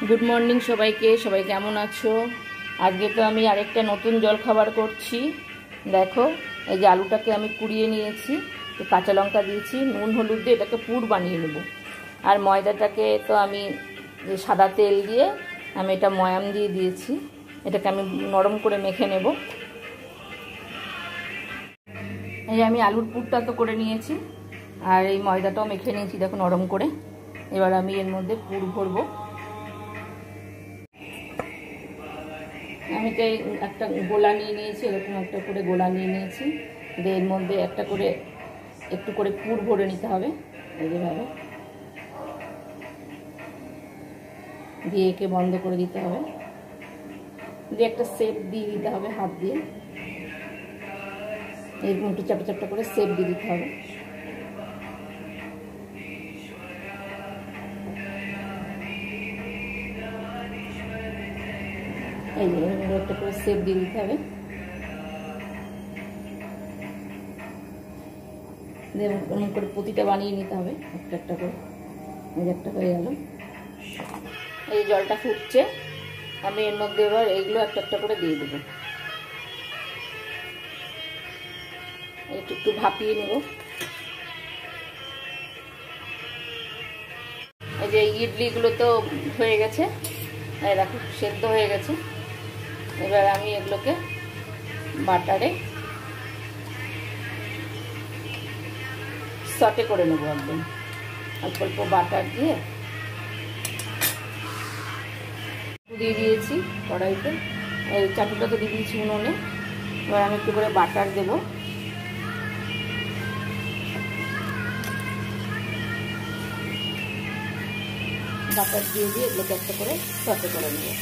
Good morning সবাইকে। সবাই কেমন আছো? আজকে তো আমি আরেকটা নতুন জলখাবার করছি। দেখো, এই যে আলুটাকে আমি কুড়িয়ে নিয়েছি, তো কাঁচা লঙ্কা দিয়েছি, নুন হলুদ দিয়ে এটাকে পুর বানিয়ে নেব। আর ময়দাটাকে তো আমি সাদা তেল দিয়ে আমি এটা ময়াম দিয়ে দিয়েছি, এটাকে আমি নরম করে মেখে নেব। এই আমি আলুর পুরটা তো করে নিয়েছি, আর এই ময়দাটাও মেখে নিয়েছি, দেখো নরম করে। এবার আমি এর মধ্যে পুর ভরবো। আমি তো একটা গোলা নিয়ে নিয়েছি, এরকম একটা করে গোলা নিয়ে নিয়েছি। এর মধ্যে একটা করে একটু করে পুর ভরে নিতে হবে, এইভাবে দিয়ে একে বন্ধ করে দিতে হবে, দিয়ে একটা শেপ দিয়ে দিতে হবে হাত দিয়ে, এরকম একটু চাপটা চাপটা করে শেপ দিয়ে দিতে হবে। এই যে একটা করে শেপ দিয়ে দিতে হবে, এরকম করে প্রতিটা বানিয়ে নিতে হবে একটা একটা করে। এই একটা হয়ে গেল। এই জলটা ফুটছে, আমি এর মধ্যে এবার এইগুলো একটা একটা করে দিয়ে দেবো, একটু একটু ভাপিয়ে নেব। এই যে ইডলিগুলো তো হয়ে গেছে, এই দেখো সেদ্ধ হয়ে গেছে। এবার আমি এগুলোকে বাটারে সটে করে নেবো, একদম অল্প অল্প বাটার দিয়ে দিয়ে দিয়েছি কড়াইতে, এই চাটুটা তো দিয়ে দিয়েছি উনুনে। এবার আমি একটু করে বাটার দেবো, বাটার দিয়ে এগুলোকে একটা করে সটে করে নেবো।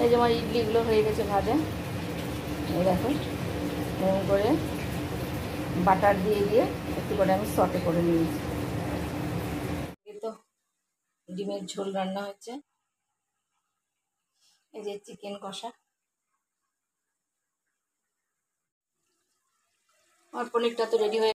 এই যে আমার ইডলিগুলো হয়ে গেছে ভাজা, এই দেখো এরকম করে বাটার দিয়ে দিয়ে একটু করে আমি সটে করে নিয়েছি। তো ডিমের ঝোল রান্না হচ্ছে, এই যে চিকেন কষা, আমার পনিরটা তো রেডি হয়ে